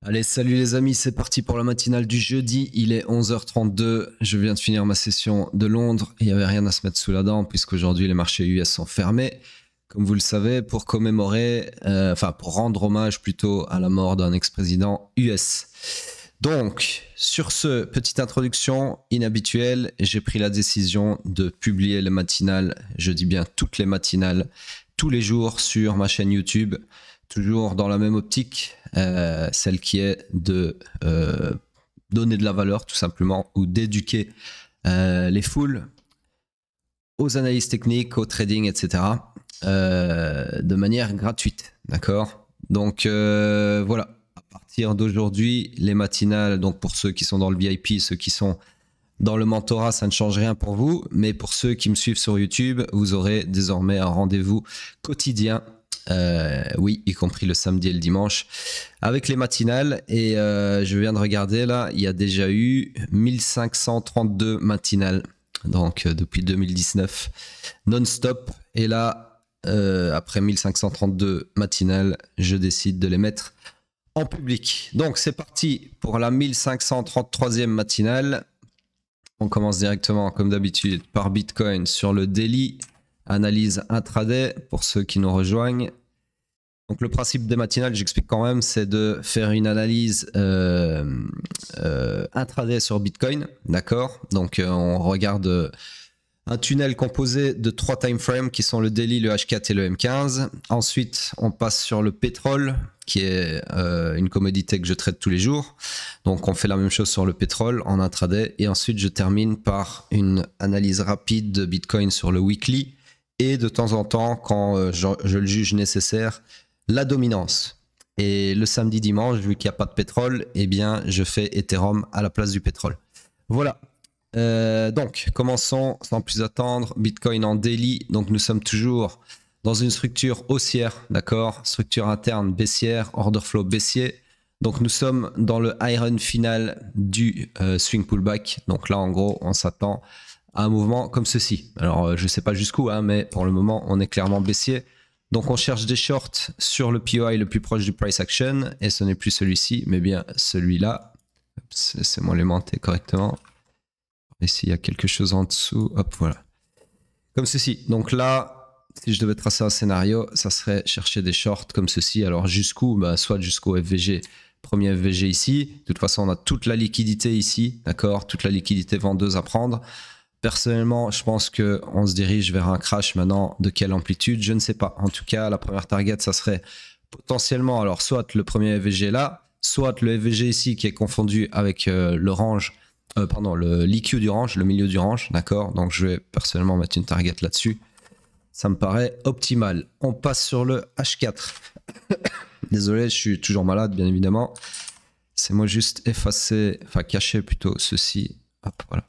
Allez, salut les amis, c'est parti pour la matinale du jeudi. Il est 11h32. Je viens de finir ma session de Londres. Il n'y avait rien à se mettre sous la dent puisqu'aujourd'hui les marchés US sont fermés. Comme vous le savez, pour commémorer, pour rendre hommage plutôt à la mort d'un ex-président US. Donc, sur ce, petite introduction inhabituelle, j'ai pris la décision de publier les matinales, je dis bien toutes les matinales, tous les jours sur ma chaîne YouTube. Toujours dans la même optique, celle qui est de donner de la valeur tout simplement ou d'éduquer les foules aux analyses techniques, au trading, etc. De manière gratuite, d'accord? Donc voilà, à partir d'aujourd'hui, les matinales, donc pour ceux qui sont dans le VIP, ceux qui sont dans le mentorat, ça ne change rien pour vous, mais pour ceux qui me suivent sur YouTube, vous aurez désormais un rendez-vous quotidien. Oui, y compris le samedi et le dimanche avec les matinales et je viens de regarder là, il y a déjà eu 1532 matinales donc depuis 2019 non-stop et là après 1532 matinales je décide de les mettre en public. Donc c'est parti pour la 1533e matinale. On commence directement comme d'habitude par Bitcoin sur le daily. Analyse intraday pour ceux qui nous rejoignent. Donc le principe des matinales, j'explique quand même, c'est de faire une analyse intraday sur Bitcoin, d'accord? Donc on regarde un tunnel composé de 3 timeframes qui sont le daily, le H4 et le M15. Ensuite, on passe sur le pétrole, qui est une commodité que je traite tous les jours. Donc on fait la même chose sur le pétrole en intraday. Et ensuite, je termine par une analyse rapide de Bitcoin sur le weekly. Et de temps en temps, quand je le juge nécessaire, la dominance. Et le samedi dimanche, vu qu'il n'y a pas de pétrole, eh bien, je fais Ethereum à la place du pétrole. Voilà. Donc, commençons sans plus attendre. Bitcoin en daily. Donc, nous sommes toujours dans une structure haussière, d'accord? Structure interne baissière, order flow baissier. Donc, nous sommes dans le high run final du swing pullback. Donc là, en gros, on s'attend à un mouvement comme ceci. Alors, je ne sais pas jusqu'où, hein, mais pour le moment, on est clairement baissier. Donc, on cherche des shorts sur le POI le plus proche du price action. Et ce n'est plus celui-ci, mais bien celui-là. C'est moi l'aimanté correctement. Et s'il y a quelque chose en dessous, hop, voilà. Comme ceci. Donc là, si je devais tracer un scénario, ça serait chercher des shorts comme ceci. Alors, jusqu'où? Bah, soit jusqu'au FVG. Premier FVG ici. De toute façon, on a toute la liquidité ici. D'accord? Toute la liquidité vendeuse à prendre. Personnellement, je pense qu'on se dirige vers un crash maintenant. De quelle amplitude? Je ne sais pas. En tout cas, la première target, ça serait potentiellement, alors soit le premier FVG là, soit le FVG ici qui est confondu avec le range, le l'IQ du range, le milieu du range, d'accord? Donc je vais personnellement mettre une target là-dessus. Ça me paraît optimal. On passe sur le H4. Désolé, je suis toujours malade, bien évidemment. C'est moi juste effacer, enfin cacher plutôt ceci. Hop, voilà.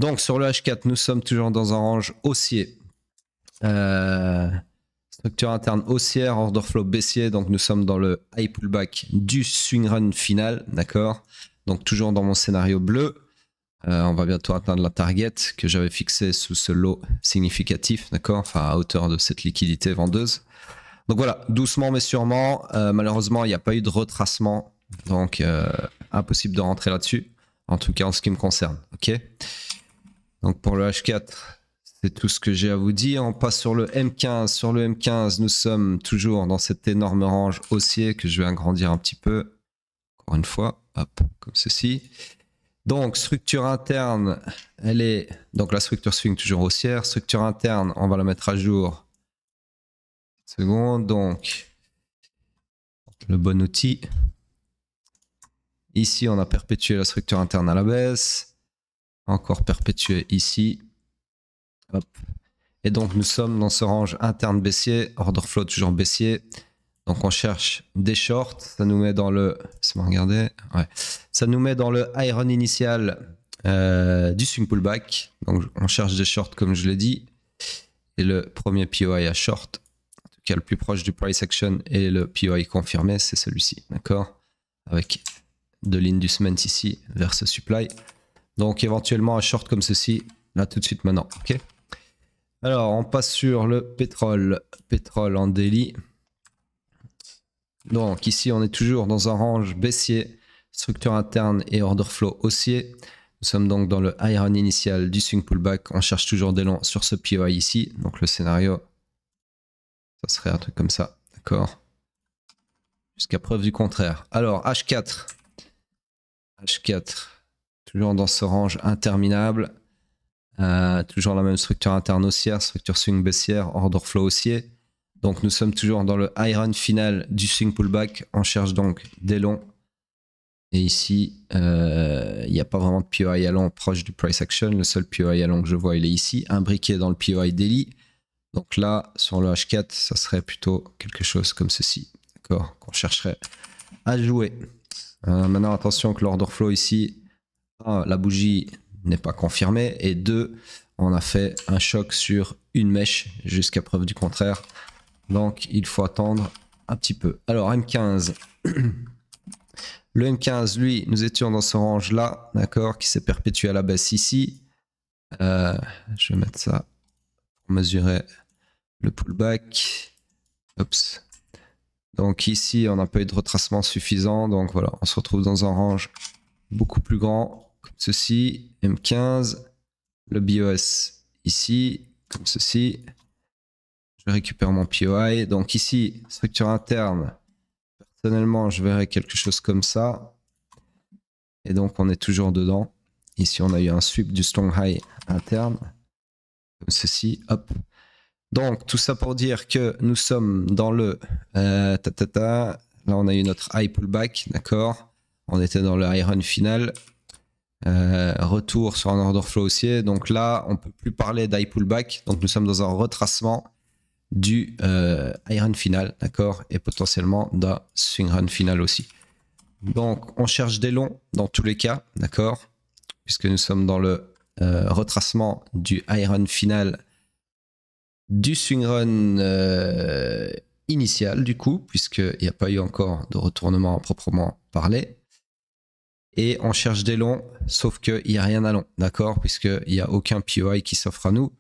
Donc sur le H4, nous sommes toujours dans un range haussier. Structure interne haussière, order flow baissier. Donc nous sommes dans le high pullback du swing run final. D'accord? Donc toujours dans mon scénario bleu. On va bientôt atteindre la target que j'avais fixée sous ce lot significatif. D'accord? Enfin à hauteur de cette liquidité vendeuse. Donc voilà, doucement mais sûrement. Malheureusement, il n'y a pas eu de retracement. Donc impossible de rentrer là-dessus. En tout cas en ce qui me concerne. Ok? Donc pour le H4, c'est tout ce que j'ai à vous dire. On passe sur le M15. Sur le M15, nous sommes toujours dans cet énorme range haussier que je vais agrandir un petit peu. Encore une fois, hop, comme ceci. Donc structure interne, elle est... Donc la structure swing toujours haussière. Structure interne, on va la mettre à jour. Seconde, donc le bon outil. Ici, on a perpétué la structure interne à la baisse. Encore perpétué ici. Hop. Et donc nous sommes dans ce range interne baissier, order flow toujours baissier. Donc on cherche des shorts, ça nous met dans le, laissez-moi regarder, ouais, ça nous met dans le high run initial du swing pullback. Donc on cherche des shorts comme je l'ai dit. Et le premier POI à short, en tout cas le plus proche du price action et le POI confirmé, c'est celui-ci, d'accord? Avec de l'inducement ici vers ce supply. Donc éventuellement un short comme ceci, là tout de suite maintenant, ok? Alors on passe sur le pétrole. Pétrole en daily. Donc ici, on est toujours dans un range baissier, structure interne et order flow haussier. Nous sommes donc dans le high run initial du swing pullback. On cherche toujours des longs sur ce POI ici. Donc le scénario, ça serait un truc comme ça, d'accord? Jusqu'à preuve du contraire. Alors H4. H4, toujours dans ce range interminable. Toujours la même structure interne haussière, structure swing baissière, order flow haussier. Donc nous sommes toujours dans le high run final du swing pullback. On cherche donc des longs. Et ici, il n'y a pas vraiment de POI à long proche du price action. Le seul POI à long que je vois, il est ici, imbriqué dans le POI daily. Donc là, sur le H4, ça serait plutôt quelque chose comme ceci, d'accord, qu'on chercherait à jouer. Maintenant, attention que l'order flow ici, la bougie n'est pas confirmée, et 2, on a fait un choc sur une mèche jusqu'à preuve du contraire. Donc, il faut attendre un petit peu. Alors, M15. Le M15, lui, nous étions dans ce range-là, d'accord, qui s'est perpétué à la baisse ici. Je vais mettre ça pour mesurer le pullback. Oups. Donc ici, on n'a pas eu de retracement suffisant. Donc voilà, on se retrouve dans un range beaucoup plus grand, comme ceci. M15, le BOS ici, comme ceci. Je récupère mon POI. Donc ici, structure interne. Personnellement, je verrais quelque chose comme ça. Et donc, on est toujours dedans. Ici, on a eu un sweep du strong high interne. Comme ceci, hop. Donc, tout ça pour dire que nous sommes dans le... Là, on a eu notre high pullback, d'accord. On était dans le high run final. Retour sur un order flow haussier. Donc là, on ne peut plus parler d'high pullback. Donc, nous sommes dans un retracement du high run final, d'accord. Et potentiellement d'un swing run final aussi. Donc, on cherche des longs dans tous les cas, d'accord. Puisque nous sommes dans le retracement du high run final du swing run initial du coup, puisqu'il n'y a pas eu encore de retournement à proprement parler. Et on cherche des longs, sauf qu'il n'y a rien à long, d'accord, puisqu'il n'y a aucun POI qui s'offre à nous.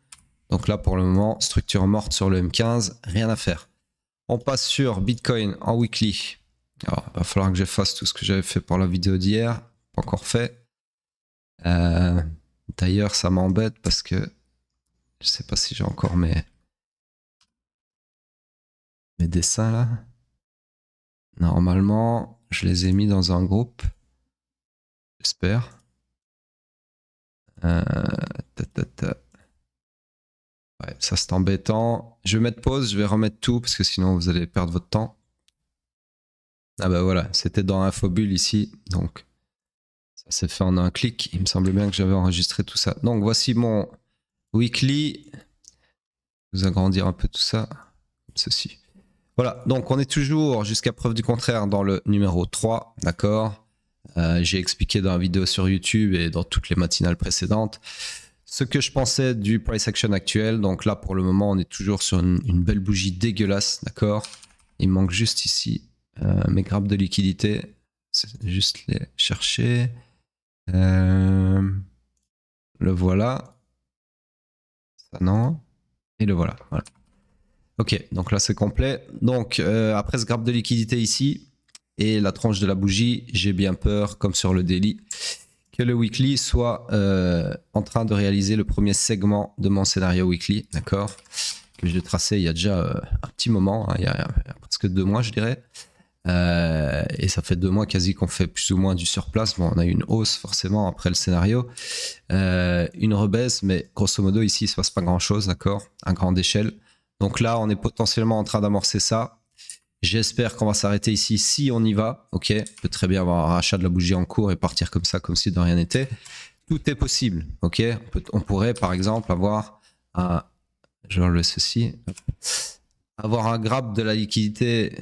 Donc là, pour le moment, structure morte sur le M15, rien à faire. On passe sur Bitcoin en weekly. Alors, il va falloir que j'efface tout ce que j'avais fait pour la vidéo d'hier, pas encore fait. D'ailleurs, ça m'embête parce que je ne sais pas si j'ai encore mes dessins là. Normalement, je les ai mis dans un groupe. J'espère. Ouais, ça c'est embêtant. Je vais mettre pause, je vais remettre tout parce que sinon vous allez perdre votre temps. Ah bah voilà, c'était dans Infobulle ici. Donc ça s'est fait en un clic. Il me semblait bien que j'avais enregistré tout ça. Donc voici mon weekly. Je vais agrandir un peu tout ça. Comme ceci. Voilà, donc on est toujours jusqu'à preuve du contraire dans le numéro 3, d'accord. J'ai expliqué dans la vidéo sur YouTube et dans toutes les matinales précédentes ce que je pensais du price action actuel. Donc là, pour le moment, on est toujours sur une belle bougie dégueulasse, d'accord. Il me manque juste ici mes grappes de liquidité. C'est juste les chercher. Le voilà. Ça non. Et le voilà. Voilà. Ok, donc là c'est complet. Donc après ce grappe de liquidité ici et la tranche de la bougie, j'ai bien peur, comme sur le daily, que le weekly soit en train de réaliser le premier segment de mon scénario weekly, d'accord, que j'ai tracé il y a déjà un petit moment, hein, il y a presque 2 mois je dirais. Et ça fait 2 mois quasi qu'on fait plus ou moins du surplace. Bon, on a eu une hausse forcément après le scénario, une rebaisse, mais grosso modo ici il ne se passe pas grand chose, d'accord, à grande échelle. Donc là, on est potentiellement en train d'amorcer ça. J'espère qu'on va s'arrêter ici si on y va. Ok, on peut très bien avoir un rachat de la bougie en cours et partir comme ça, comme si de rien n'était. Tout est possible. Ok, on pourrait par exemple avoir un, genre le ceci, avoir un grab de la liquidité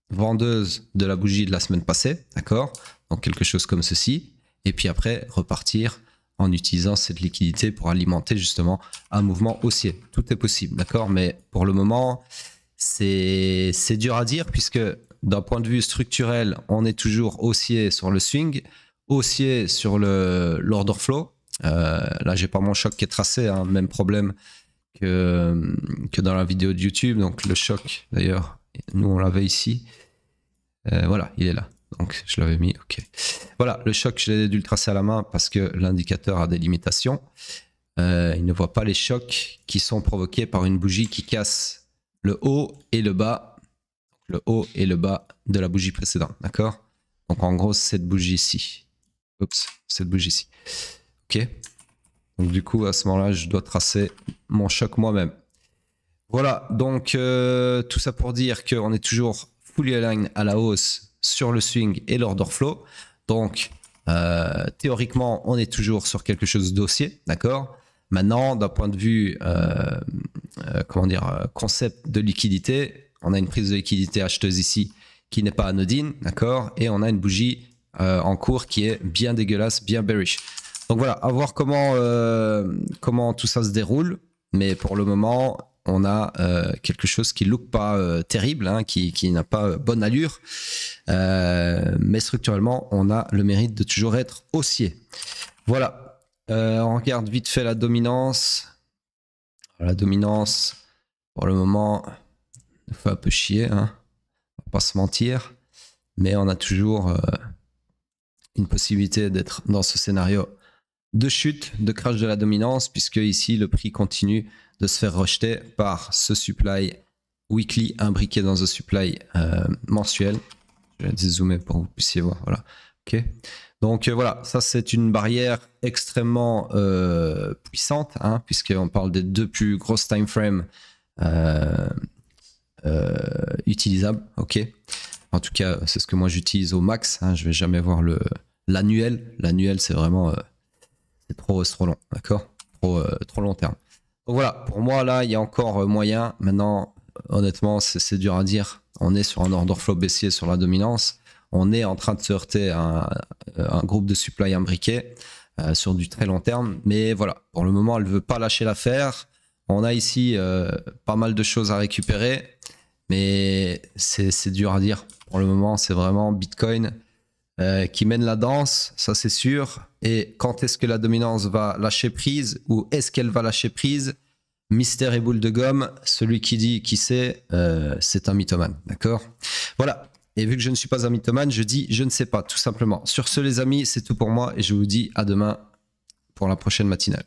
vendeuse de la bougie de la semaine passée, d'accord. Donc quelque chose comme ceci, et puis après repartir en utilisant cette liquidité pour alimenter justement un mouvement haussier. Tout est possible, d'accord, mais pour le moment, c'est dur à dire puisque d'un point de vue structurel, on est toujours haussier sur le swing, haussier sur l'order flow. Là, j'ai pas mon choc qui est tracé, hein, même problème que dans la vidéo de YouTube. Donc le choc, d'ailleurs, nous on l'avait ici. Voilà, il est là. Donc je l'avais mis, ok. Voilà, le choc, je l'ai dû le tracer à la main parce que l'indicateur a des limitations. Il ne voit pas les chocs qui sont provoqués par une bougie qui casse le haut et le bas. Le haut et le bas de la bougie précédente, d'accord? Donc en gros, cette bougie ici. Oups, cette bougie ici. Ok. Donc du coup, à ce moment-là, je dois tracer mon choc moi-même. Voilà, donc tout ça pour dire qu'on est toujours fully aligned à la hausse sur le swing et l'order flow. Donc théoriquement, on est toujours sur quelque chose d'haussier, d'accord? Maintenant, d'un point de vue comment dire, concept de liquidité, on a une prise de liquidité acheteuse ici qui n'est pas anodine, d'accord? Et on a une bougie en cours qui est bien dégueulasse, bien bearish. Donc voilà, à voir comment tout ça se déroule. Mais pour le moment, on a quelque chose qui ne look pas terrible, hein, qui n'a pas bonne allure. Mais structurellement, on a le mérite de toujours être haussier. Voilà. On regarde vite fait la dominance. La dominance, pour le moment, nous fait un peu chier. Hein. On va pas se mentir. Mais on a toujours une possibilité d'être dans ce scénario de chute, de crash de la dominance, puisque ici, le prix continue de se faire rejeter par ce supply weekly imbriqué dans un supply mensuel. Je vais dézoomer pour que vous puissiez voir. Voilà. Ok. Donc voilà, ça c'est une barrière extrêmement puissante, hein, puisqu'on parle des deux plus grosses time frames utilisables. Ok. En tout cas, c'est ce que moi j'utilise au max. Hein, je vais jamais voir l'annuel. L'annuel, c'est vraiment c'est trop long, d'accord, trop long terme. Donc voilà, pour moi là, il y a encore moyen. Maintenant, honnêtement, c'est dur à dire. On est sur un order flow baissier sur la dominance. On est en train de se heurter à un groupe de supply imbriqué sur du très long terme. Mais voilà, pour le moment, elle ne veut pas lâcher l'affaire. On a ici pas mal de choses à récupérer. Mais c'est dur à dire. Pour le moment, c'est vraiment Bitcoin qui mène la danse, ça c'est sûr. Et quand est-ce que la dominance va lâcher prise, ou est-ce qu'elle va lâcher prise? Mystère et boule de gomme, celui qui dit qui sait, c'est un mythomane, d'accord? Voilà, et vu que je ne suis pas un mythomane, je dis je ne sais pas, tout simplement. Sur ce les amis, c'est tout pour moi, et je vous dis à demain pour la prochaine matinale.